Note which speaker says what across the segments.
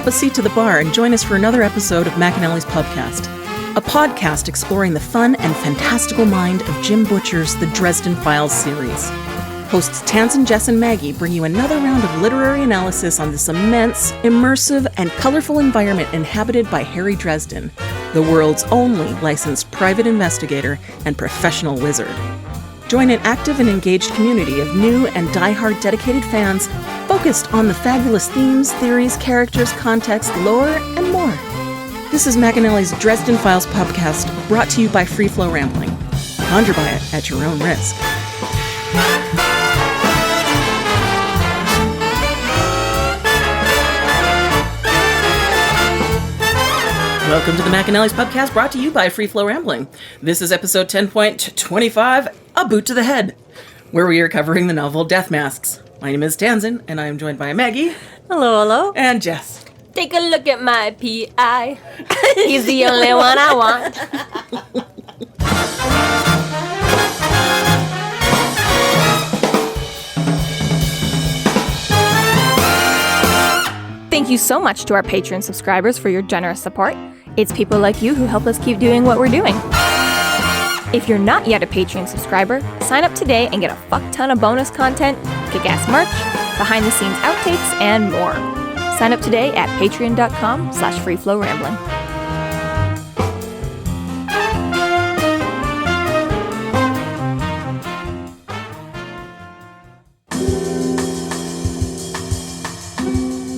Speaker 1: up a seat to the bar and join us for another episode of McAnally's Pubcast, a podcast exploring the fun and fantastical mind of Jim Butcher's The Dresden Files series. Hosts Tansenn, Jess, and Maggie bring you another round of literary analysis on this immense, immersive, and colorful environment inhabited by Harry Dresden, the world's only licensed private investigator and professional wizard. Join an active and engaged community of new and die-hard dedicated fans focused on the fabulous themes, theories, characters, context, lore, and more. This is McAnally's Dresden Files Pubcast, brought to you by Free Flow Rambling. Conjure by it at your own risk. Welcome to the McAnally's Pubcast, brought to you by Free Flow Rambling. This is episode 10.25, A Boot to the Head, where we are covering the novel Death Masks. My name is Tansenn, and I am joined by Maggie.
Speaker 2: Hello, hello.
Speaker 1: And Jess.
Speaker 2: Take a look at my P.I. He's the only one I want. Thank you so much to our Patreon subscribers for your generous support. It's people like you who help us keep doing what we're doing. If you're not yet a Patreon subscriber, sign up today and get a fuck ton of bonus content, kick-ass merch, behind-the-scenes outtakes, and more. Sign up today at patreon.com/freeflowrambling.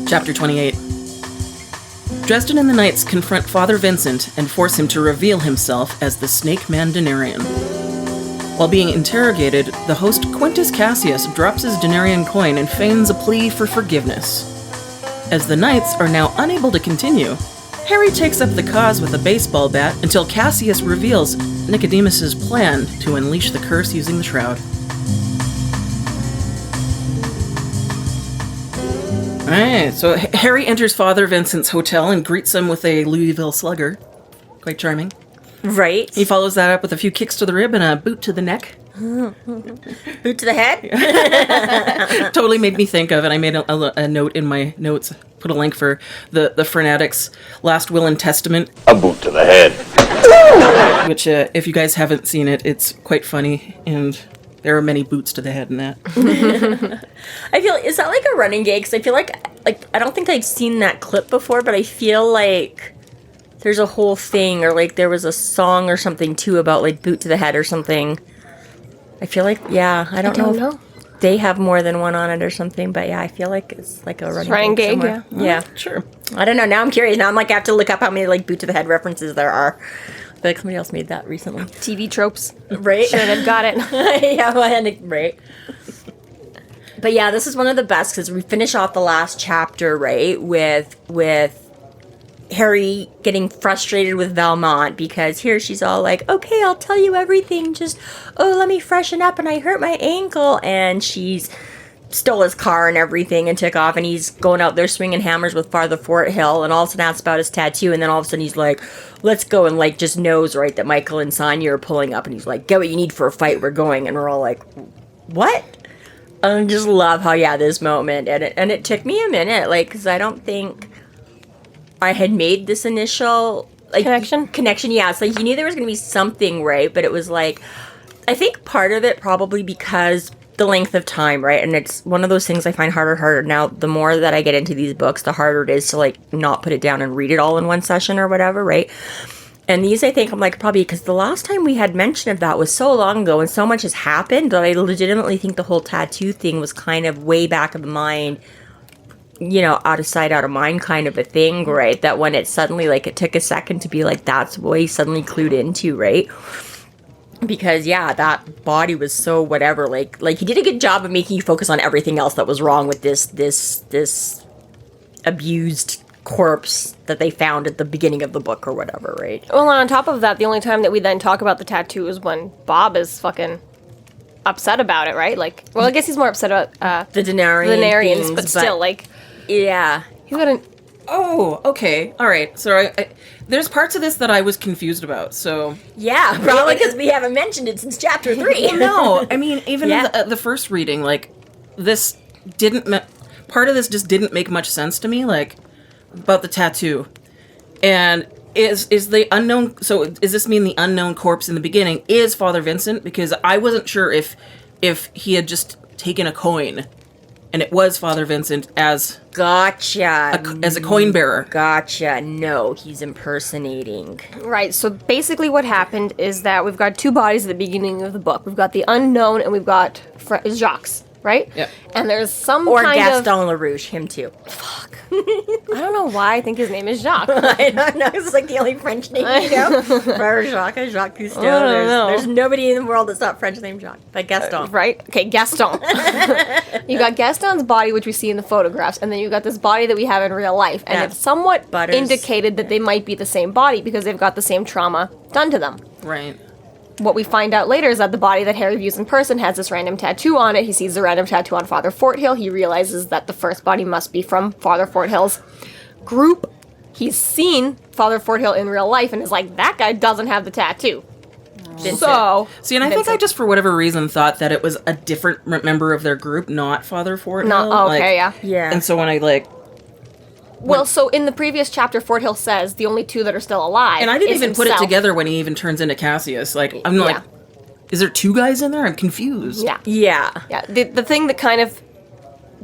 Speaker 1: Chapter 28. Dresden and the Knights confront Father Vincent and force him to reveal himself as the Snakeman Denarian. While being interrogated, the host Quintus Cassius drops his Denarian coin and feigns a plea for forgiveness. As the Knights are now unable to continue, Harry takes up the cause with a baseball bat until Cassius reveals Nicodemus' plan to unleash the curse using the Shroud. Alright, so Harry enters Father Vincent's hotel and greets him with a Louisville slugger. Quite charming.
Speaker 2: Right.
Speaker 1: He follows that up with a few kicks to the rib and a boot to the neck.
Speaker 2: Boot to the head?
Speaker 1: Totally made me think of, and I made a note in my notes, put a link for the Fanatic's Last Will and Testament.
Speaker 3: A boot to the head.
Speaker 1: Which, if you guys haven't seen it, it's quite funny, and there are many boots to the head in that.
Speaker 2: I feel, is that like a running gag? Because I feel like, I don't think I've seen that clip before, but I feel like there's a whole thing, or like there was a song or something too about like boot to the head or something. I feel like, yeah, I don't know. They have more than one on it or something, but yeah, I feel like it's like a running gag.
Speaker 1: Yeah.
Speaker 2: Yeah.
Speaker 1: Sure.
Speaker 2: I don't know. Now I'm curious. Now I'm like, I have to look up how many like boot to the head references there are. I feel like somebody else made that recently.
Speaker 4: TV tropes.
Speaker 2: Right?
Speaker 4: Sure, they've got it.
Speaker 2: Yeah, right. But yeah, this is one of the best because we finish off the last chapter, right, with Harry getting frustrated with Valmont because here she's all like, okay, I'll tell you everything. Just, let me freshen up and I hurt my ankle. And she's stole his car and everything and took off, and he's going out there swinging hammers with Father Forthill, and all of a sudden asks about his tattoo, and then all of a sudden he's like, let's go, and like just knows, right, that Michael and Sonya are pulling up, and he's like, get what you need for a fight, we're going, and we're all like, what? I just love how, yeah, this moment, and it took me a minute, like, because I don't think I had made this initial, like, connection, yeah, it's like, you knew there was going to be something, right, but it was like, I think part of it probably because the length of time, right? And it's one of those things I find harder. Now, the more that I get into these books, the harder it is to, like, not put it down and read it all in one session or whatever, right? And these, I think, I'm like, probably because the last time we had mention of that was so long ago and so much has happened that I legitimately think the whole tattoo thing was kind of way back of the mind, you know, out of sight, out of mind kind of a thing, right? That when it suddenly, like, it took a second to be like, that's what he suddenly clued into, right? Because, yeah, that body was so whatever, like he did a good job of making you focus on everything else that was wrong with this abused corpse that they found at the beginning of the book or whatever, right?
Speaker 4: Well, on top of that, the only time that we then talk about the tattoo is when Bob is fucking upset about it, right? Like, well, I guess he's more upset about
Speaker 2: the Denarians, things,
Speaker 4: but still, like,
Speaker 2: yeah.
Speaker 4: He's got an...
Speaker 1: Oh, okay. All right. So I there's parts of this that I was confused about. So
Speaker 2: yeah, probably because we haven't mentioned it since chapter 3.
Speaker 1: Well, no, I mean even in the first reading, like this didn't part of this just didn't make much sense to me. Like about the tattoo. And is the unknown... So does this mean the unknown corpse in the beginning is Father Vincent? Because I wasn't sure if he had just taken a coin and it was Father Vincent as...
Speaker 2: Gotcha.
Speaker 1: As a coin bearer.
Speaker 2: Gotcha. No, he's impersonating.
Speaker 4: Right, so basically what happened is that we've got two bodies at the beginning of the book. We've got the unknown and we've got Jacques, right?
Speaker 1: Yeah.
Speaker 4: And there's some
Speaker 2: Or
Speaker 4: kind
Speaker 2: Gaston
Speaker 4: of...
Speaker 2: LaRouche, him too.
Speaker 4: I don't know why I think his name is Jacques.
Speaker 2: I don't know. It's like the only French name you know. Frère Jacques, Jacques Cousteau.
Speaker 4: I don't know.
Speaker 2: There's nobody in the world that's not French named Jacques. But Gaston.
Speaker 4: Right? Okay, Gaston. You got Gaston's body, which we see in the photographs, and then you got this body that we have in real life. And
Speaker 2: Yeah.
Speaker 4: it's somewhat
Speaker 2: Butters.
Speaker 4: indicated that they might be the same body because they've got the same trauma done to them.
Speaker 1: Right.
Speaker 4: What we find out later is that the body that Harry views in person has this random tattoo on it. He sees the random tattoo on Father Forthill. He realizes that the first body must be from Father Forthill's group. He's seen Father Forthill in real life and is like, that guy doesn't have the tattoo.
Speaker 2: Vincent.
Speaker 4: So,
Speaker 1: See, and I think I
Speaker 4: Vincent.
Speaker 1: just, for whatever reason, thought that it was a different member of their group, not Father Forthill.
Speaker 4: No, okay, yeah.
Speaker 2: Yeah.
Speaker 1: And so when I, like...
Speaker 4: Well, so in the previous chapter, Forthill says the only two that are still alive.
Speaker 1: And I didn't
Speaker 4: is
Speaker 1: even put it
Speaker 4: himself.
Speaker 1: together when he even turns into Cassius. Like, I'm like,
Speaker 4: Yeah.
Speaker 1: is there two guys in there? I'm confused.
Speaker 4: Yeah.
Speaker 2: Yeah.
Speaker 4: Yeah. The thing that kind of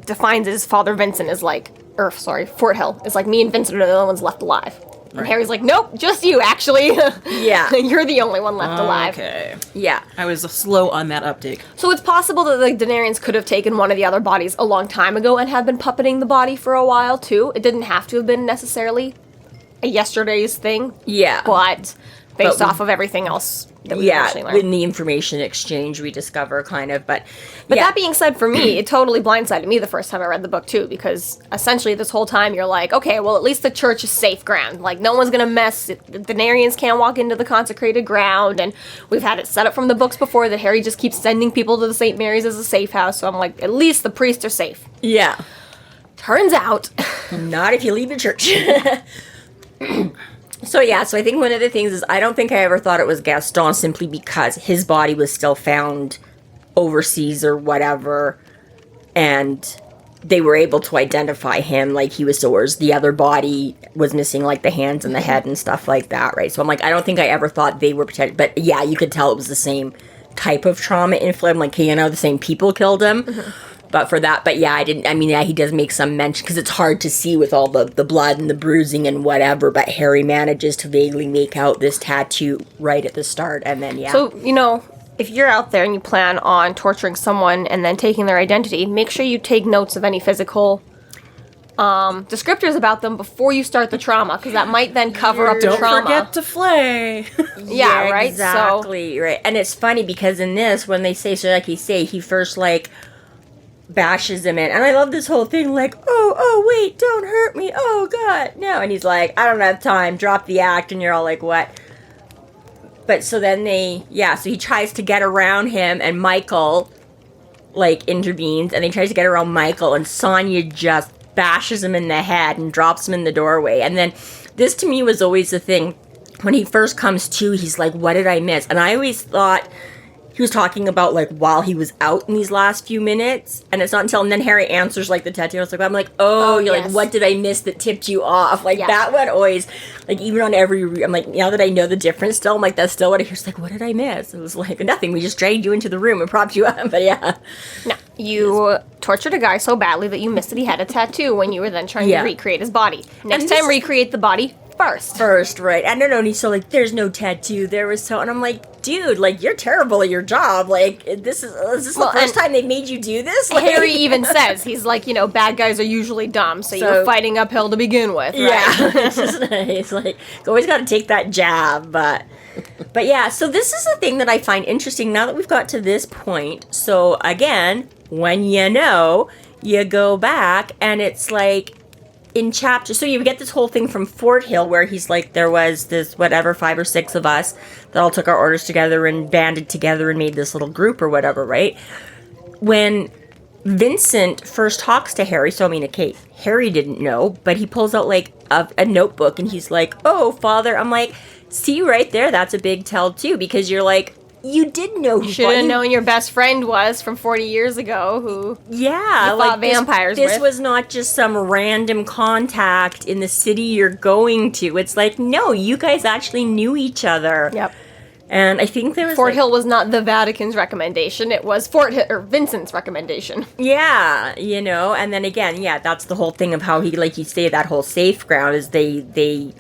Speaker 4: defines is Father Vincent is like, Forthill is like, me and Vincent are the only ones left alive. And
Speaker 1: Right.
Speaker 4: Harry's like, nope, just you, actually.
Speaker 2: Yeah.
Speaker 4: You're the only one left alive.
Speaker 1: Okay.
Speaker 2: Yeah.
Speaker 1: I was slow on that uptake.
Speaker 4: So it's possible that the Denarians could have taken one of the other bodies a long time ago and had been puppeting the body for a while, too. It didn't have to have been necessarily a yesterday's thing.
Speaker 2: Yeah.
Speaker 4: But based
Speaker 2: But-
Speaker 4: off of everything else that we
Speaker 2: Yeah,
Speaker 4: actually learned.
Speaker 2: in the information exchange we discover, kind of, but
Speaker 4: But
Speaker 2: yeah.
Speaker 4: that being said, for me, it totally blindsided me the first time I read the book, too, because essentially this whole time you're like, okay, well, at least the church is safe ground. Like, no one's gonna mess. The Denarians can't walk into the consecrated ground, and we've had it set up from the books before that Harry just keeps sending people to the St. Mary's as a safe house, so I'm like, at least the priests are safe.
Speaker 2: Yeah.
Speaker 4: Turns out,
Speaker 2: Not if you leave the church. So I think one of the things is I don't think I ever thought it was Gaston simply because his body was still found overseas or whatever, and they were able to identify him like he was still, whereas the other body was missing like the hands and the head and stuff like that, right? So I'm like, I don't think I ever thought they were protected, but yeah, you could tell it was the same type of trauma inflict, like, the same people killed him. But for that, he does make some mention, because it's hard to see with all the blood and the bruising and whatever, but Harry manages to vaguely make out this tattoo right at the start, and then,
Speaker 4: so, if you're out there and you plan on torturing someone and then taking their identity, make sure you take notes of any physical descriptors about them before you start the trauma, because that might then cover up the
Speaker 1: Don't
Speaker 4: trauma.
Speaker 1: forget to flay.
Speaker 4: Yeah, right?
Speaker 2: Exactly, right. And it's funny, because in this, when they say, so like you say, he first, like, bashes him in, and I love this whole thing, like, oh, wait, don't hurt me, oh, God, no, and he's like, I don't have time, drop the act, and you're all like, what? But so then so he tries to get around him, and Michael, like, intervenes, and he tries to get around Michael, and Sonia just bashes him in the head and drops him in the doorway. And then this to me was always the thing, when he first comes to, he's like, what did I miss? And I always thought he was talking about, like, while he was out in these last few minutes, and it's not until, and then Harry answers, like, the tattoo, I'm like, you're
Speaker 4: yes.
Speaker 2: like, what did I miss that tipped you off? Like,
Speaker 4: Yeah.
Speaker 2: that one always, like, even on every, I'm like, now that I know the difference still, I'm like, that's still what I hear. It's like, what did I miss? It was like, nothing, we just dragged you into the room and propped you up, but yeah.
Speaker 4: No, you tortured a guy so badly that you missed that he had a tattoo when you were then trying
Speaker 2: Yeah.
Speaker 4: to recreate his body. Next
Speaker 2: And
Speaker 4: time,
Speaker 2: this-
Speaker 4: recreate the body first.
Speaker 2: Right? I don't know, and he's so like, there's no tattoo, there was so, and I'm like, dude, like, you're terrible at your job, like, is this
Speaker 4: Well,
Speaker 2: the first
Speaker 4: and
Speaker 2: time they made you do this? Like,
Speaker 4: Harry even says, he's like, bad guys are usually dumb, so you're fighting uphill to begin with, right?
Speaker 2: Yeah, it's like, always got to take that jab, but yeah, so this is the thing that I find interesting now that we've got to this point. So again, when you go back, and it's like, in chapter, so you get this whole thing from Fort Hill where he's like, there was this, 5 or 6 of us that all took our orders together and banded together and made this little group or whatever, right? When Vincent first talks to Harry, so I mean, okay, Harry didn't know, but he pulls out like a notebook and he's like, oh, Father, I'm like, see right there, that's a big tell too, because you're like, you did know.
Speaker 4: You should have known your best friend was from 40 years ago who you fought vampires
Speaker 2: this
Speaker 4: with.
Speaker 2: was not just some random contact in the city you're going to. It's like, no, you guys actually knew each other.
Speaker 4: Yep.
Speaker 2: And I think there was
Speaker 4: Fort Hill was not the Vatican's recommendation. It was Vincent's recommendation.
Speaker 2: Yeah, and then again, that's the whole thing of how he, like you say, that whole safe ground is they're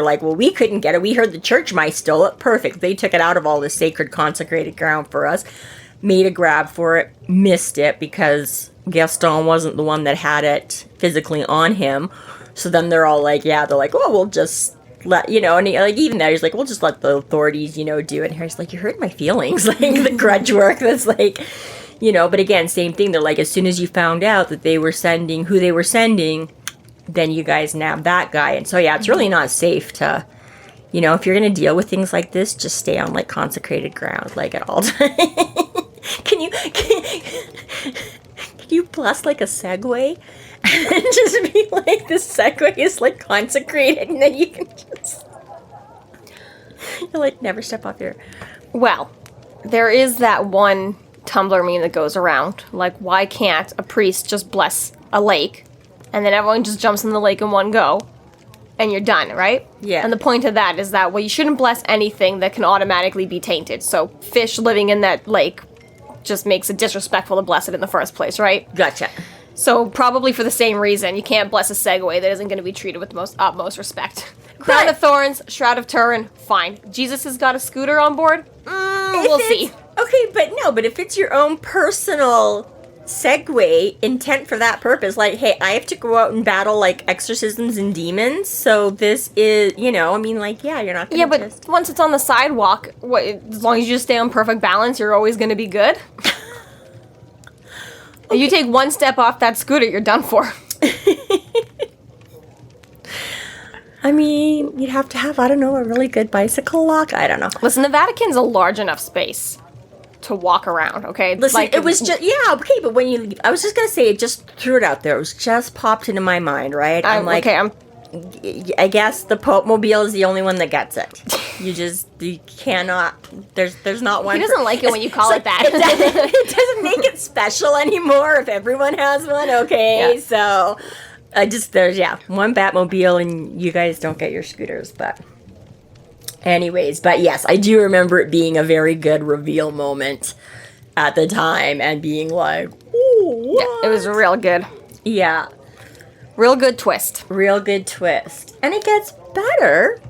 Speaker 2: like, well, we couldn't get it. We heard the church might stole it. Perfect. They took it out of all the sacred consecrated ground for us, made a grab for it, missed it because Gaston wasn't the one that had it physically on him. So then they're all like, oh, we'll just let, and even there, he's like, we'll just let the authorities, do it. And Harry's like, you hurt my feelings, like the grudge work that's like, but again, same thing. They're like, as soon as you found out that they were sending who they were sending, then you guys nabbed that guy. And so, it's really not safe to, if you're going to deal with things like this, just stay on like consecrated ground, like at all times. Can you bless like a Segway? And just be like, this Segway is like consecrated, and then you can just you'll like never step off your.
Speaker 4: Well, there is that one Tumblr meme that goes around. Like, why can't a priest just bless a lake, and then everyone just jumps in the lake in one go, and you're done, right?
Speaker 2: Yeah.
Speaker 4: And the point of that is that, well, you shouldn't bless anything that can automatically be tainted. So fish living in that lake just makes it disrespectful to bless it in the first place, right?
Speaker 2: Gotcha.
Speaker 4: So probably for the same reason, you can't bless a Segway that isn't going to be treated with the most utmost respect. Crown of Thorns, Shroud of Turin, fine. Jesus has got a scooter on board? We'll see.
Speaker 2: Okay, but if it's your own personal Segway intent for that purpose, like, hey, I have to go out and battle, like, exorcisms and demons, so this is, you're not going to
Speaker 4: Yeah, but once it's on the sidewalk, as long as you just stay on perfect balance, you're always going to be good? Okay. If you take one step off that scooter, you're done for.
Speaker 2: I mean, you'd have to have, I don't know, a really good bicycle lock. I don't know.
Speaker 4: Listen, the Vatican's a large enough space to walk around, okay?
Speaker 2: Listen, like, it was just, okay, but I was just going to say, it just threw it out there. It was just popped into my mind, right? I guess the Pope Mobile is the only one that gets it. You cannot, there's not one.
Speaker 4: He doesn't like it when you call it that.
Speaker 2: It doesn't make it special anymore if everyone has one, okay? Yeah. So, there's one Batmobile and you guys don't get your scooters, but anyways, but yes, I do remember it being a very good reveal moment at the time and being like, ooh, what?
Speaker 4: Yeah, it was real good.
Speaker 2: Yeah.
Speaker 4: Real good twist.
Speaker 2: Real good twist. And it gets better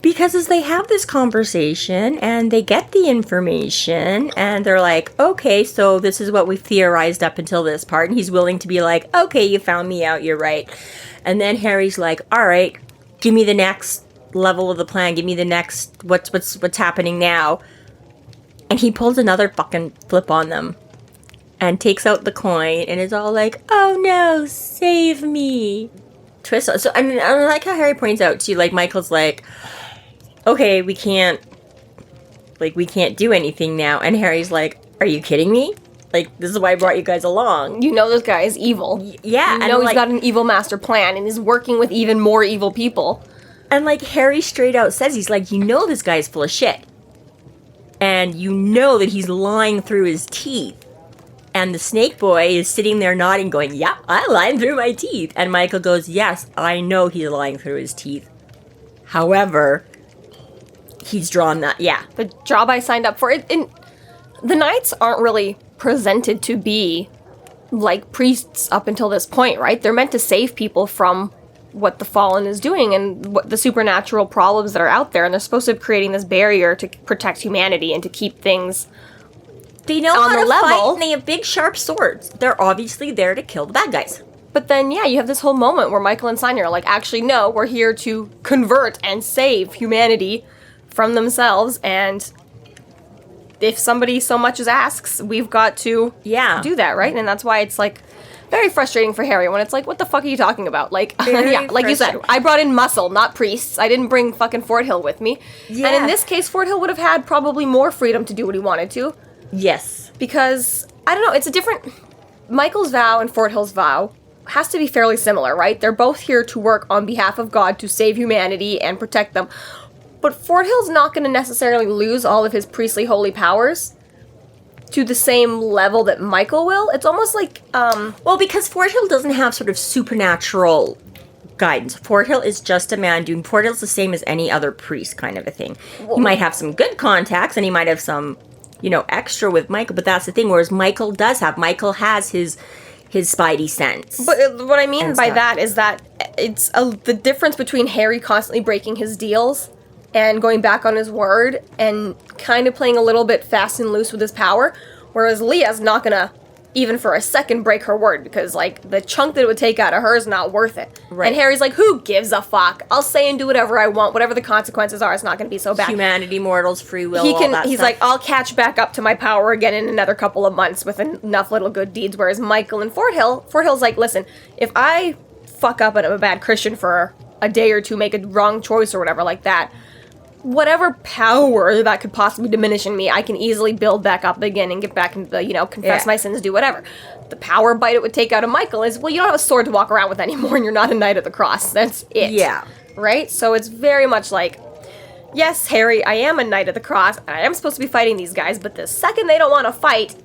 Speaker 2: because as they have this conversation and they get the information and they're like, okay, so this is what we theorized up until this part. And he's willing to be like, okay, you found me out, you're right. And then Harry's like, all right, give me the next level of the plan. Give me the next, what's happening now. And he pulls another fucking flip on them. And takes out the coin and is all like, oh no, save me. Twist. So, I mean, I like how Harry points out too, like, Michael's like, okay, we can't do anything now. And Harry's like, are you kidding me? Like, this is why I brought you guys along.
Speaker 4: You know this guy is evil.
Speaker 2: Yeah.
Speaker 4: You know he's got an evil master plan and he's working with even more evil people.
Speaker 2: And, like, Harry straight out says, he's like, you know this guy's full of shit. And you know that he's lying through his teeth. And the snake boy is sitting there nodding, going, yeah, I lied through my teeth. And Michael goes, yes, I know he's lying through his teeth. However, he's drawn that,
Speaker 4: The job I signed up for, the knights aren't really presented to be like priests up until this point, right? They're meant to save people from what the Fallen is doing and what the supernatural problems that are out there. And they're supposed to be creating this barrier to protect humanity and to keep things
Speaker 2: They know
Speaker 4: on
Speaker 2: how
Speaker 4: the
Speaker 2: to
Speaker 4: level.
Speaker 2: fight, and they have big, sharp swords. They're obviously there to kill the bad guys.
Speaker 4: But then, you have this whole moment where Michael and Sonia are like, actually, no, we're here to convert and save humanity from themselves, and if somebody so much as asks, we've got to do that, right? And that's why it's, like, very frustrating for Harry when it's like, what the fuck are you talking about? Like, like you said, I brought in muscle, not priests. I didn't bring fucking Fort Hill with me. Yeah. And in this case, Fort Hill would have had probably more freedom to do what he wanted to.
Speaker 2: Yes.
Speaker 4: Because, I don't know, it's a different... Michael's vow and Fort Hill's vow has to be fairly similar, right? They're both here to work on behalf of God to save humanity and protect them. But Fort Hill's not going to necessarily lose all of his priestly holy powers to the same level that Michael will. It's almost like,
Speaker 2: Well, because Fort Hill doesn't have sort of supernatural guidance. Fort Hill is just a man doing... Fort Hill's the same as any other priest kind of a thing. He might have some good contacts, and he might have some, extra with Michael, but that's the thing, whereas Michael has his spidey sense.
Speaker 4: But what I mean by that is that it's the difference between Harry constantly breaking his deals and going back on his word and kind of playing a little bit fast and loose with his power, whereas Leah's not gonna, even for a second, break her word, because, like, the chunk that it would take out of her is not worth it. Right. And Harry's like, who gives a fuck? I'll say and do whatever I want. Whatever the consequences are, it's not gonna be so bad.
Speaker 2: Humanity, mortals, free will,
Speaker 4: He's like, I'll catch back up to my power again in another couple of months with enough little good deeds, whereas Michael and Fort Hill's like, listen, if I fuck up and I'm a bad Christian for a day or two, make a wrong choice or whatever like that, whatever power that could possibly diminish in me, I can easily build back up again and get back into the, confess my sins, do whatever. The power bite it would take out of Michael is, well, you don't have a sword to walk around with anymore and you're not a Knight of the Cross. That's it.
Speaker 2: Yeah.
Speaker 4: Right? So it's very much like, yes, Harry, I am a Knight of the Cross, and I am supposed to be fighting these guys, but the second they don't want to fight,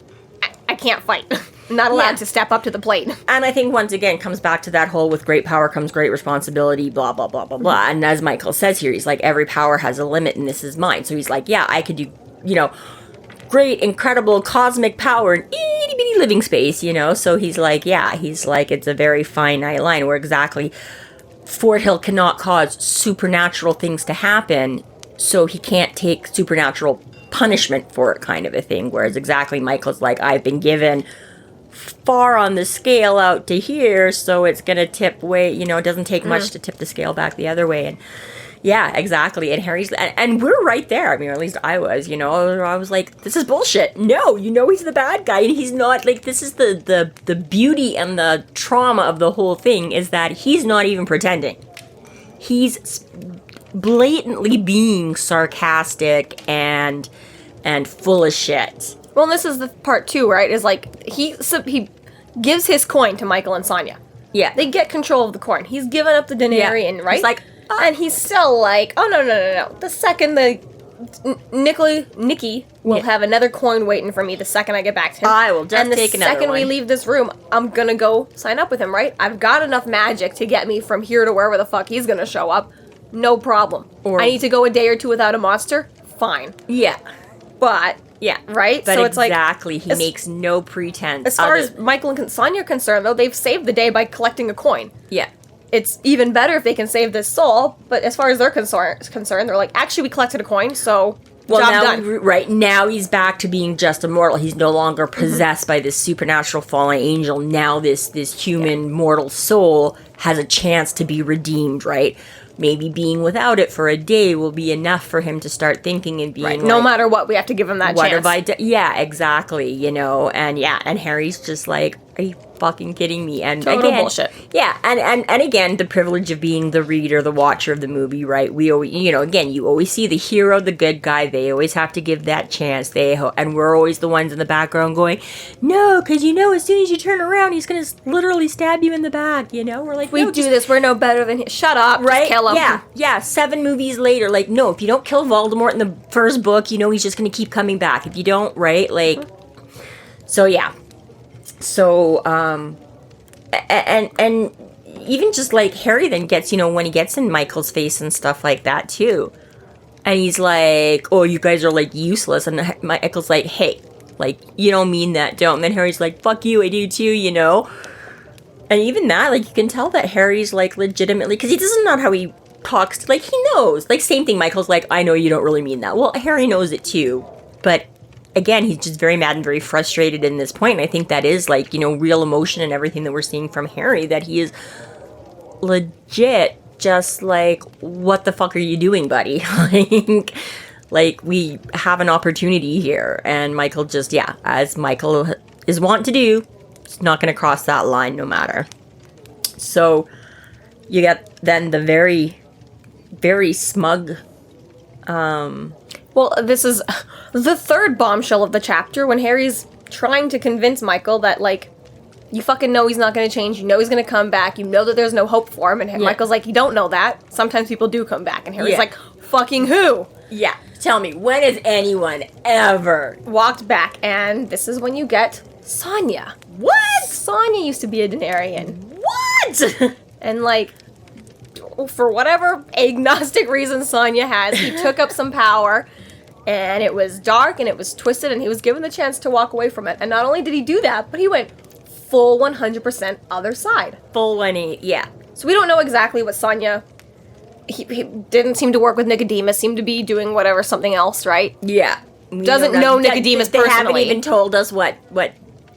Speaker 4: I can't fight. I'm not allowed to step up to the plate.
Speaker 2: And I think, once again, comes back to that whole with great power comes great responsibility, blah, blah, blah, blah, blah. And as Michael says here, he's like, every power has a limit, and this is mine. So he's like, yeah, I could do, great, incredible, cosmic power in itty-bitty living space, So he's like, it's a very finite line where exactly Fort Hill cannot cause supernatural things to happen, so he can't take supernatural punishment for it, kind of a thing. Whereas exactly Michael's like, I've been given far on the scale out to here, so it's gonna tip way, it doesn't take much to tip the scale back the other way. And yeah, exactly. And Harry's, and we're right there. I mean, or at least I was, I was like, this is bullshit. No, he's the bad guy, and he's not. Like, this is the beauty and the trauma of the whole thing, is that he's not even pretending. He's blatantly being sarcastic and full of shit.
Speaker 4: Well, and this is the part too, right? Is like he gives his coin to Michael and Sonia.
Speaker 2: Yeah,
Speaker 4: they get control of the coin. He's given up the Denarian, right?
Speaker 2: He's like,
Speaker 4: and he's still like, oh no. The second Nicky will have another coin waiting for me. The second I get back to him,
Speaker 2: I will just take another one.
Speaker 4: And the second we leave this room, I'm gonna go sign up with him, right? I've got enough magic to get me from here to wherever the fuck he's gonna show up. No problem. I need to go a day or two without a monster. Fine.
Speaker 2: Yeah,
Speaker 4: but. Yeah, right?
Speaker 2: But so it's exactly, he makes no pretense.
Speaker 4: As far as Michael and Sonia are concerned, though, they've saved the day by collecting a coin.
Speaker 2: Yeah.
Speaker 4: It's even better if they can save this soul, but as far as they're concerned, they're like, actually, we collected a coin, so job done.
Speaker 2: Right, now he's back to being just a mortal. He's no longer possessed by this supernatural fallen angel. Now this human mortal soul has a chance to be redeemed, right? Maybe being without it for a day will be enough for him to start thinking and being
Speaker 4: right. No matter what, we have to give him that
Speaker 2: what
Speaker 4: chance.
Speaker 2: Have I done? Yeah, exactly, and Harry's just like, are you fucking kidding me? And
Speaker 4: total
Speaker 2: again,
Speaker 4: bullshit.
Speaker 2: Yeah, and again, the privilege of being the reader, the watcher of the movie, right? We always, again, you always see the hero, the good guy. They always have to give that chance. And we're always the ones in the background going, no, because as soon as you turn around, he's gonna literally stab you in the back. We're like,
Speaker 4: we do this. We're no better than him. Shut up,
Speaker 2: right?
Speaker 4: Just kill him.
Speaker 2: Yeah. 7 movies later, like, no, if you don't kill Voldemort in the first book, he's just gonna keep coming back. If you don't, right? Like, so yeah. So, and even just like Harry then gets, when he gets in Michael's face and stuff like that too. And he's like, oh, you guys are like useless. And Michael's like, hey, like, you don't mean that, don't. And then Harry's like, fuck you, I do too, And even that, like, you can tell that Harry's like legitimately, because he doesn't know how he talks, like, he knows. Like, same thing, Michael's like, I know you don't really mean that. Well, Harry knows it too. But again, he's just very mad and very frustrated in this point. And I think that is, like, real emotion and everything that we're seeing from Harry, that he is legit just like, what the fuck are you doing, buddy? like, we have an opportunity here. And Michael just, as Michael is wont to do, is not going to cross that line no matter. So you get then the very, very smug,
Speaker 4: Well, this is the third bombshell of the chapter, when Harry's trying to convince Michael that, like, you fucking know he's not going to change, he's going to come back, that there's no hope for him, and Michael's like, you don't know that. Sometimes people do come back. And Harry's like, Fucking who?
Speaker 2: Yeah. Tell me, when has anyone ever...
Speaker 4: Walked back, and this is when you get Sonya.
Speaker 2: What?
Speaker 4: Sonya used to be a Denarian.
Speaker 2: What?
Speaker 4: And, like, for whatever agnostic reason Sonya has, he took up some power, and it was dark, and it was twisted, and he was given the chance to walk away from it. And not only did he do that, but he went full 100% other side.
Speaker 2: Full 180, yeah.
Speaker 4: So we don't know exactly what Sonya... He didn't seem to work with Nicodemus, seemed to be doing whatever, something else, right?
Speaker 2: Yeah.
Speaker 4: Doesn't know Nicodemus
Speaker 2: they
Speaker 4: personally.
Speaker 2: They haven't even told us what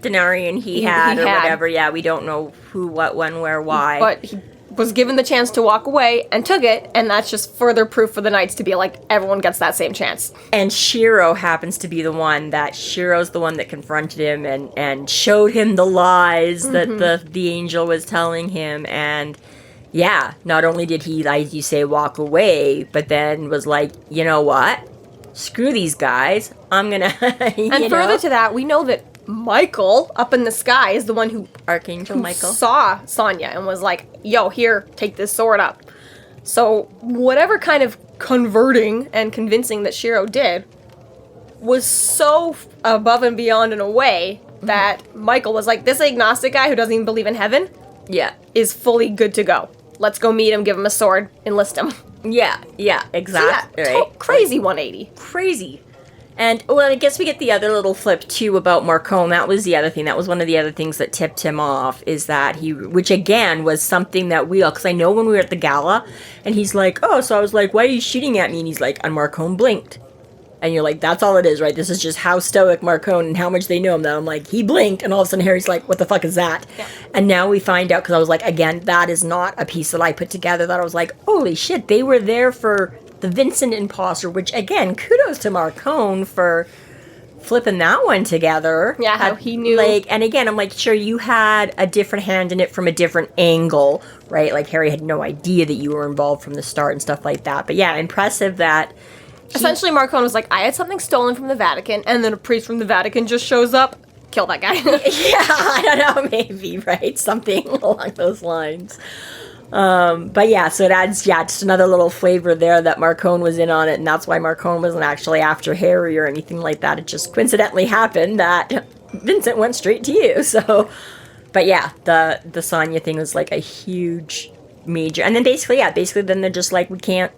Speaker 2: Denarian he had or whatever. Yeah, we don't know who, what, when, where, why.
Speaker 4: But he was given the chance to walk away and took it, and that's just further proof for the Knights to be like, everyone gets that same chance.
Speaker 2: And Shiro happens to be the one that... Shiro's the one that confronted him and showed him the lies that the angel was telling him, and... Yeah, not only did he, like you say, walk away, but then was like, you know what? Screw these guys. I'm gonna,
Speaker 4: And further to that, we know that Michael, up in the sky, is the one who...
Speaker 2: Archangel Michael.
Speaker 4: Saw Sonya and was like, yo, here, take this sword up. So, whatever kind of converting and convincing that Shiro did was so above and beyond in a way that Michael was like, this agnostic guy who doesn't even believe in heaven is fully good to go. Let's go meet him, give him a sword, enlist him.
Speaker 2: Yeah, exactly.
Speaker 4: So right? Crazy 180.
Speaker 2: Crazy. And, well, I guess we get the other little flip, too, about Marcone. That was the other thing. That was one of the other things that tipped him off, is that he, which again was something that we all, because I know when we were at the gala, and he's like, oh, so I was like, why are you shooting at me? And he's like, and Marcone blinked. And you're like, that's all it is, right? This is just how stoic Marcone and how much they know him. That I'm like, he blinked, and all of a sudden Harry's like, what the fuck is that? Yeah. And now we find out, because I was like, again, that is not a piece that I put together, that I was like, holy shit, they were there for the Vincent imposter, which, again, kudos to Marcone for flipping that one together.
Speaker 4: Yeah, how he knew.
Speaker 2: Like, and again, I'm like, sure, you had a different hand in it from a different angle, right? Like, Harry had no idea that you were involved from the start and stuff like that. But yeah, impressive that...
Speaker 4: Essentially, Marcone was like, I had something stolen from the Vatican, and then a priest from the Vatican just shows up, kill that guy.
Speaker 2: Yeah, I don't know, maybe, right? Something along those lines. But yeah, so it adds, just another little flavor there that Marcone was in on it, and that's why Marcone wasn't actually after Harry or anything like that. It just coincidentally happened that Vincent went straight to you, so... But yeah, the Sonya thing was like a huge, major... And then basically then they're just like, we can't...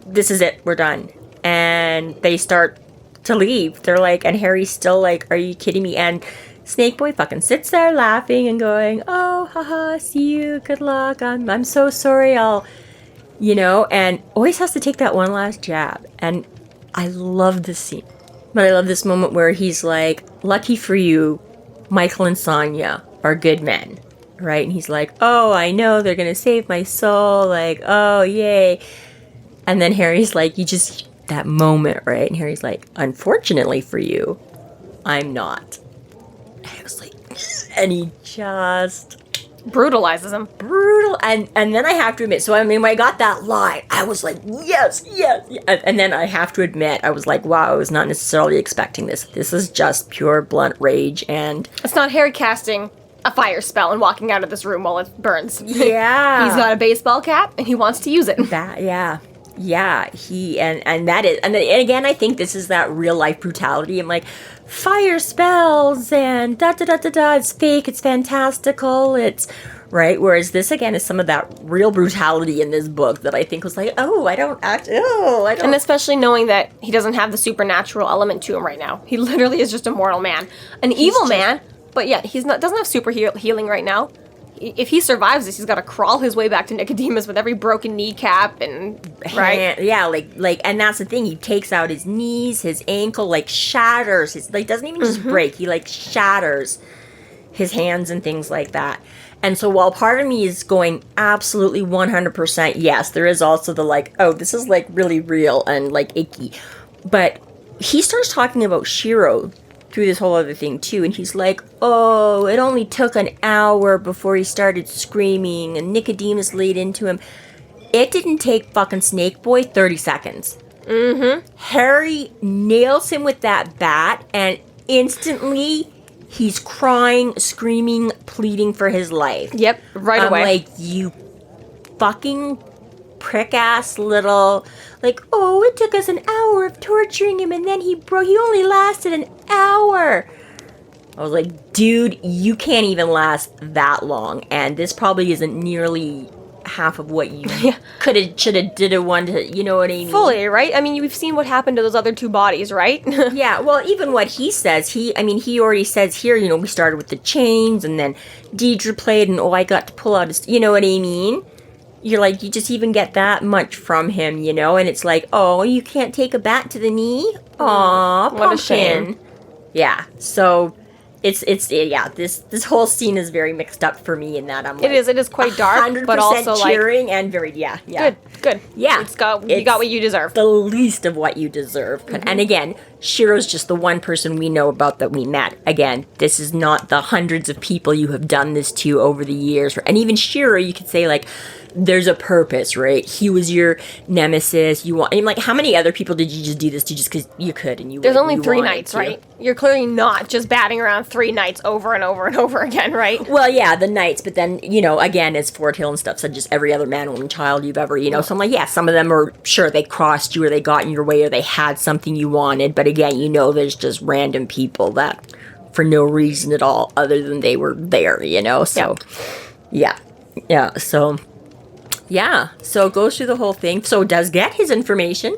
Speaker 2: This is it, we're done. And they start to leave. They're like, and Harry's still like, are you kidding me? And Snake Boy fucking sits there laughing and going, oh, haha, see you, good luck, I'm so sorry, and always has to take that one last jab. And I love this scene. But I love this moment where he's like, lucky for you, Michael and Sonya are good men, right? And he's like, oh, I know, they're gonna save my soul, like, oh, yay. And then Harry's like, that moment, right? And Harry's like, unfortunately for you, I'm not. And I was like, and he just
Speaker 4: brutalizes him.
Speaker 2: And then I have to admit, so I mean, when I got that line, I was like, yes. And then I have to admit, I was like, wow, I was not necessarily expecting this. This is just pure blunt rage, and... It's
Speaker 4: not Harry casting a fire spell and walking out of this room while it burns.
Speaker 2: Yeah.
Speaker 4: He's got a baseball cap, and he wants to use it.
Speaker 2: Yeah, and that is, and again, I think this is that real life brutality. I'm like, fire spells and da-da-da-da-da, it's fake, it's fantastical, it's, right? Whereas this, again, is some of that real brutality in this book that I think was like, I don't.
Speaker 4: And especially knowing that he doesn't have the supernatural element to him right now. He literally is just a mortal man. An evil man, but yet doesn't have super healing right now. If he survives this, he's got to crawl his way back to Nicodemus with every broken kneecap and right.
Speaker 2: Yeah, like, and that's the thing. He takes out his knees, his ankle, like shatters his, like doesn't even just break. He like shatters his hands and things like that. And so while part of me is going absolutely 100%, yes, there is also the like, oh, this is like really real and like icky. But he starts talking about Shiro through this whole other thing too, and he's like, oh, it only took an hour before he started screaming, and Nicodemus laid into him. It didn't take fucking Snake Boy 30 seconds. Harry nails him with that bat, and instantly he's crying, screaming, pleading for his life.
Speaker 4: Yep, right away.
Speaker 2: I'm like, you fucking prick-ass little, like, oh, it took us an hour of torturing him, and then he only lasted an hour. I was like, dude, you can't even last that long, and this probably isn't nearly half of what you shoulda, did one to, you know what I mean?
Speaker 4: Fully, right? I mean, we've seen what happened to those other two bodies, right?
Speaker 2: Yeah, well, even what he says, he already says here, you know, we started with the chains, and then Deidre played, and I got to pull out his, you know what I mean? You're like, you just even get that much from him, you know, and it's like, oh, you can't take a bat to the knee? Aw,
Speaker 4: what a shame.
Speaker 2: Yeah, so... This whole scene is very mixed up for me in that I'm like...
Speaker 4: It is quite dark, but also
Speaker 2: cheering
Speaker 4: like...
Speaker 2: and very,
Speaker 4: Good.
Speaker 2: Yeah.
Speaker 4: You got what you deserve.
Speaker 2: The least of what you deserve. Mm-hmm. And again, Shiro's just the one person we know about that we met. Again, this is not the hundreds of people you have done this to over the years. And even Shiro, you could say, like, there's a purpose, right? He was your nemesis. Like, how many other people did you just do this to just because you could and you
Speaker 4: There's only
Speaker 2: you
Speaker 4: 3 nights, right? You're clearly not just batting around 3 nights over and over and over again, right?
Speaker 2: Well, yeah, the nights, but then, you know, again, as Fort Hill and stuff said, just every other man, woman, child you've ever, you know, so I'm like, yeah, some of them are, sure, they crossed you or they got in your way or they had something you wanted, but again, you know, there's just random people that, for no reason at all, other than they were there, you know, so, so it goes through the whole thing, so does get his information,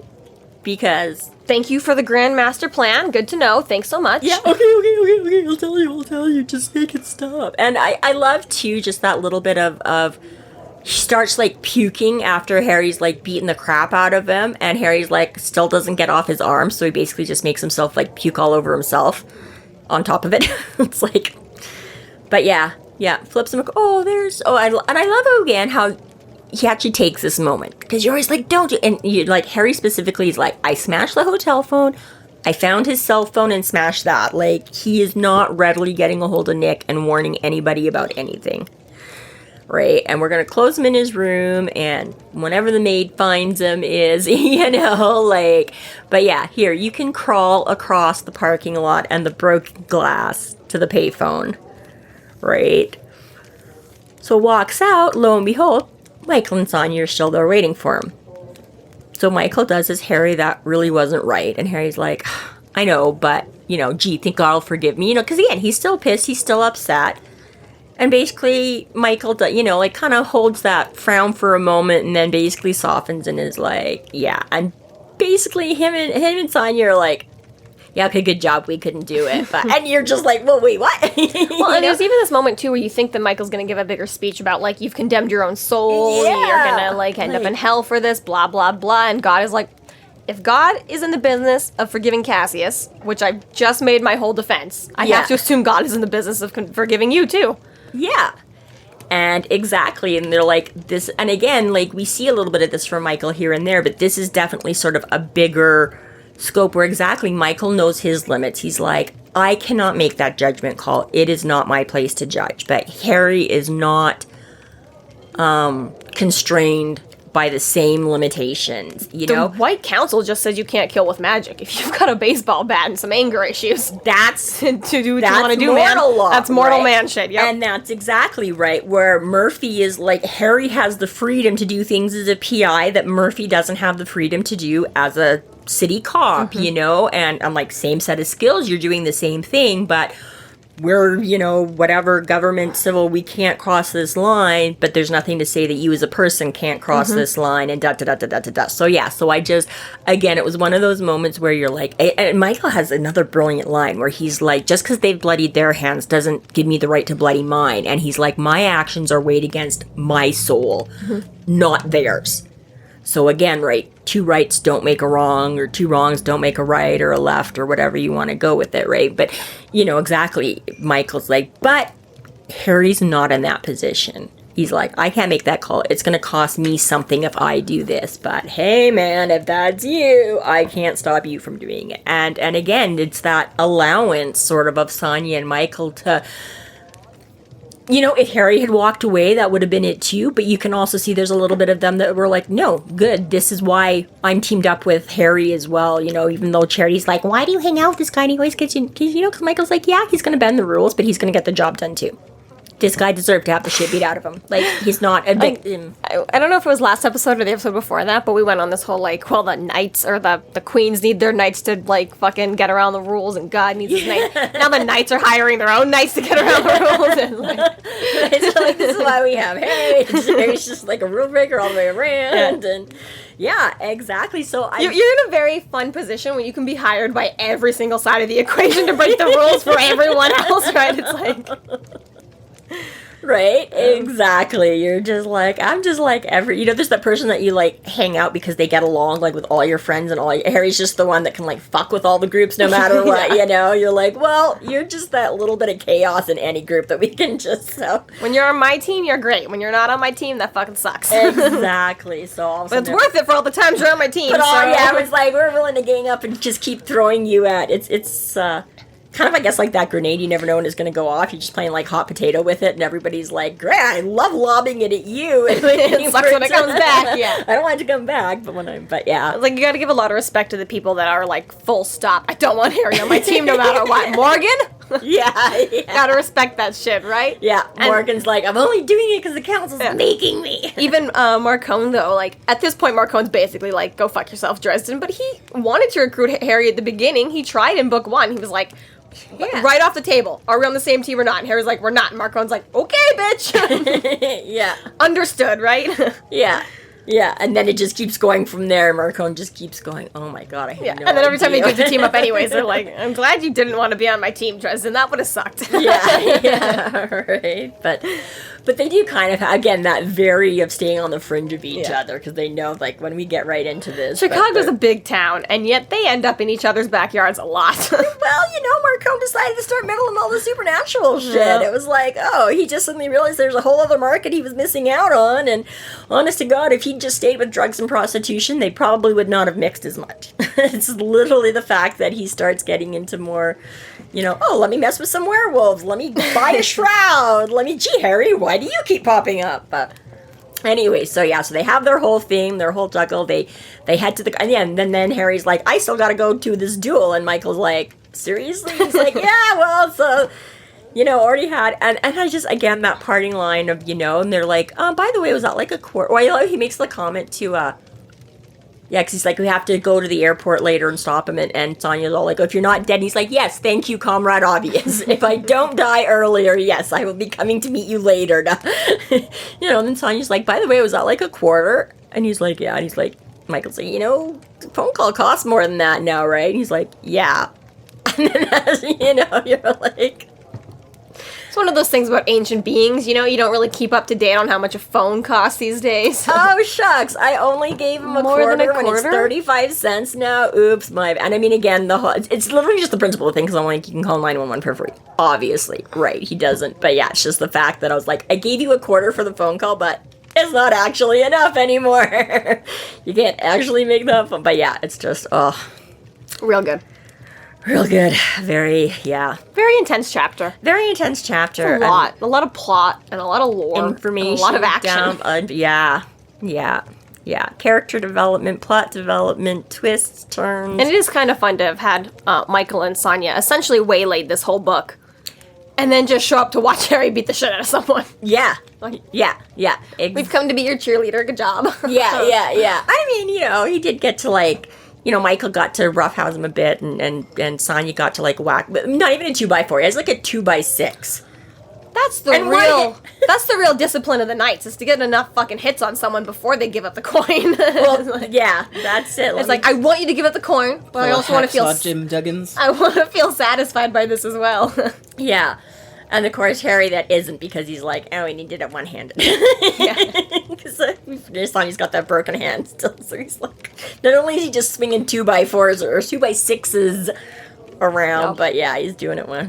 Speaker 2: because...
Speaker 4: Thank you for the grand master plan. Good to know. Thanks so much.
Speaker 2: Yeah, okay. I'll tell you. Just make it stop. And I love, too, just that little bit of he starts, like, puking after Harry's, like, beating the crap out of him. And Harry's, like, still doesn't get off his arm. So he basically just makes himself, like, puke all over himself on top of it. It's like... But, yeah. Flips him, like, and I love, again, how... he actually takes this moment, because you're always like, don't do, and you like, Harry specifically is like, I smashed the hotel phone, I found his cell phone and smashed that. Like, he is not readily getting a hold of Nick and warning anybody about anything, right? And we're gonna close him in his room, and whenever the maid finds him is, you know, like, but yeah, here, you can crawl across the parking lot and the broken glass to the payphone, right? So walks out, lo and behold, Michael and Sonia are still there waiting for him. So Michael does his Harry, that really wasn't right. And Harry's like, I know, but, you know, gee, think God will forgive me. You know, because again, he's still pissed, he's still upset. And basically, Michael, you know, like, kind of holds that frown for a moment and then basically softens and is like, yeah. And basically, him and Sonia are like, yeah, okay, good job, we couldn't do it. But, and you're just like, well, wait, what?
Speaker 4: Well, and there's even this moment, too, where you think that Michael's going to give a bigger speech about, like, you've condemned your own soul,
Speaker 2: yeah,
Speaker 4: you're going to, like, end up in hell for this, blah, blah, blah. And God is like, if God is in the business of forgiving Cassius, which I've just made my whole defense, I have to assume God is in the business of forgiving you, too.
Speaker 2: Yeah. And exactly, and they're like, this, and again, like, we see a little bit of this from Michael here and there, but this is definitely sort of a bigger scope where exactly Michael knows his limits. He's like, I cannot make that judgment call. It is not my place to judge. But Harry is not constrained by the same limitations, you know?
Speaker 4: The White Council just says you can't kill with magic. If you've got a baseball bat and some anger issues, that's to do what you want to do, man.
Speaker 2: Law,
Speaker 4: that's mortal
Speaker 2: right?
Speaker 4: man shit, yep.
Speaker 2: And that's exactly right, where Murphy is like, Harry has the freedom to do things as a PI that Murphy doesn't have the freedom to do as a city cop, you know? And I'm like, same set of skills, you're doing the same thing, but we're, you know, whatever, government, civil, we can't cross this line, but there's nothing to say that you as a person can't cross this line, and da-da-da-da-da-da-da. So yeah, so I just, again, it was one of those moments where you're like, and Michael has another brilliant line where he's like, just because they've bloodied their hands doesn't give me the right to bloody mine. And he's like, my actions are weighed against my soul, not theirs. So again, right, 2 rights don't make a wrong, or 2 wrongs don't make a right, or a left, or whatever you want to go with it, right? But, you know, exactly, Michael's like, but Harry's not in that position. He's like, I can't make that call. It's going to cost me something if I do this. But hey, man, if that's you, I can't stop you from doing it. And again, it's that allowance sort of Sonia and Michael to... You know, if Harry had walked away, that would have been it too. But you can also see there's a little bit of them that were like, no, good. This is why I'm teamed up with Harry as well. You know, even though Charity's like, why do you hang out with this guy? And he always gets you know, because Michael's like, yeah, he's going to bend the rules, but he's going to get the job done too. this guy deserved to have the shit beat out of him. Like, he's not a victim.
Speaker 4: I don't know if it was last episode or the episode before that, but we went on this whole, like, well, the knights or the queens need their knights to, like, fucking get around the rules, and God needs his knights. Now the knights are hiring their own knights to get around the rules. And, like,
Speaker 2: So, like, this is why we have Harry. Harry's just like a rule breaker all the way around. And yeah, exactly. So
Speaker 4: you're in a very fun position where you can be hired by every single side of the equation to break the rules for everyone else, right? It's like...
Speaker 2: Right? Exactly. You're just like, I'm just like there's that person that you like hang out because they get along like with all your friends and Harry's just the one that can like fuck with all the groups no matter what, You're like, well, you're just that little bit of chaos in any group that we can just, so.
Speaker 4: When you're on my team, you're great. When you're not on my team, that fucking sucks.
Speaker 2: Exactly. So all of a
Speaker 4: But
Speaker 2: sudden,
Speaker 4: it's worth it for all the times you're on my team.
Speaker 2: it's like, we're willing to gang up and just keep throwing you at. It's kind of, I guess, like that grenade you never know when it's going to go off. You're just playing, like, hot potato with it, and everybody's like, great, I love lobbing it at you. And
Speaker 4: it sucks when it comes back, yeah.
Speaker 2: I don't want it to come back, but yeah.
Speaker 4: Like, you gotta give a lot of respect to the people that are, like, full stop. I don't want Harry on my team no matter what. Morgan?
Speaker 2: Yeah.
Speaker 4: Gotta respect that shit, right?
Speaker 2: Yeah, Morgan's like, I'm only doing it because the council's making me.
Speaker 4: Even Marcone, though, like, at this point, Marcone's basically like, go fuck yourself, Dresden, but he wanted to recruit Harry at the beginning. He tried in book 1. He was like... Yeah. Right off the table. Are we on the same team or not? And Harry's like, we're not. And Marcone's like, okay, bitch.
Speaker 2: Yeah.
Speaker 4: Understood, right?
Speaker 2: Yeah. Yeah. And then it just keeps going from there. Marcone just keeps going, oh my God, I have no
Speaker 4: And then every
Speaker 2: idea.
Speaker 4: time he gives the team up anyways, they're like, I'm glad you didn't want to be on my team, Dresden. That would have sucked.
Speaker 2: Yeah, right. But they do kind of, again, that vary of staying on the fringe of each other, because they know, like, when we get right into this.
Speaker 4: Chicago's a big town, and yet they end up in each other's backyards a lot.
Speaker 2: Well, Marcone decided to start meddling all the supernatural shit. Yeah. It was like, he just suddenly realized there's a whole other market he was missing out on, and honest to God, if he'd just stayed with drugs and prostitution, they probably would not have mixed as much. It's literally the fact that he starts getting into more, let me mess with some werewolves, let me buy a shroud, gee, Harry, why do you keep popping up? Anyway, so they have their whole thing, their whole juggle, they head to and then Harry's like, I still gotta go to this duel, and Michael's like, seriously? He's like, yeah, well, so... already had, and I just, again, that parting line of, and they're like, by the way, was that like a quarter? Well, he makes the comment to, because he's like, we have to go to the airport later and stop him, and Sonya's all like, if you're not dead, and he's like, yes, thank you, Comrade Obvious. If I don't die earlier, yes, I will be coming to meet you later. And then Sonya's like, by the way, was that like a quarter? And he's like, yeah, and he's like, Michael's like, the phone call costs more than that now, right? And he's like, yeah. And then, you're like...
Speaker 4: It's one of those things about ancient beings, you don't really keep up to date on how much a phone costs these days.
Speaker 2: Oh, shucks. I only gave him a quarter when it's 35 cents now. Oops, and I mean, again, it's literally just the principle of things, because I'm like, you can call 911 for free. Obviously. Right, he doesn't. But yeah, it's just the fact that I was like, I gave you a quarter for the phone call, but it's not actually enough anymore. You can't actually make that phone. But yeah, it's just,
Speaker 4: real good.
Speaker 2: Real good. Very
Speaker 4: intense chapter.
Speaker 2: Very intense chapter.
Speaker 4: It's a lot of plot and a lot of lore.
Speaker 2: Information.
Speaker 4: A lot of action.
Speaker 2: Yeah. Character development, plot development, twists, turns.
Speaker 4: And it is kind of fun to have had Michael and Sonya essentially waylaid this whole book. And then just show up to watch Harry beat the shit out of someone.
Speaker 2: Yeah. Yeah.
Speaker 4: We've come to be your cheerleader. Good job.
Speaker 2: Yeah. I mean, he did get to, like... Michael got to roughhouse him a bit, and Sonya got to, like, whack... Not even a 2x4. He has, like, a 2x6.
Speaker 4: That's the real discipline of the knights, is to get enough fucking hits on someone before they give up the coin.
Speaker 2: Well, yeah, that's it.
Speaker 4: It's like, I want you to give up the coin, but I also want to feel...
Speaker 3: Jim Duggins.
Speaker 4: I want to feel satisfied by this as well.
Speaker 2: Yeah. And of course, Harry, that isn't, because he's like, and he did it one-handed. Because Sonya's got that broken hand still, so he's like, not only is he just swinging 2x4s or 2x6s around, but yeah, he's doing it one.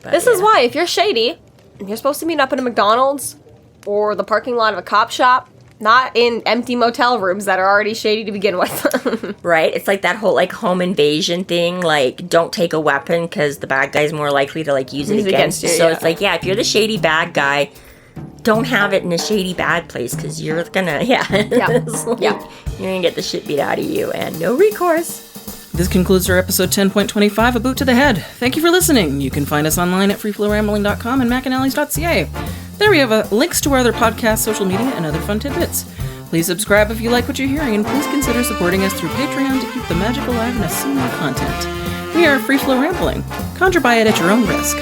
Speaker 4: This is why, if you're shady, and you're supposed to meet up at a McDonald's or the parking lot of a cop shop, not in empty motel rooms that are already shady to begin with.
Speaker 2: Right? It's like that whole, like, home invasion thing. Like, don't take a weapon because the bad guy's more likely to, like, use it against you. So it's like, yeah, if you're the shady bad guy, don't have it in a shady bad place, because you're gonna, you're gonna get the shit beat out of you, and no recourse.
Speaker 1: This concludes our episode 10.25, A Boot to the Head. Thank you for listening. You can find us online at freeflowrambling.com and McAnallys.ca. There we have links to our other podcasts, social media, and other fun tidbits. Please subscribe if you like what you're hearing, and please consider supporting us through Patreon to keep the magic alive and to see more content. We are free flow rambling. Conjure by it at your own risk.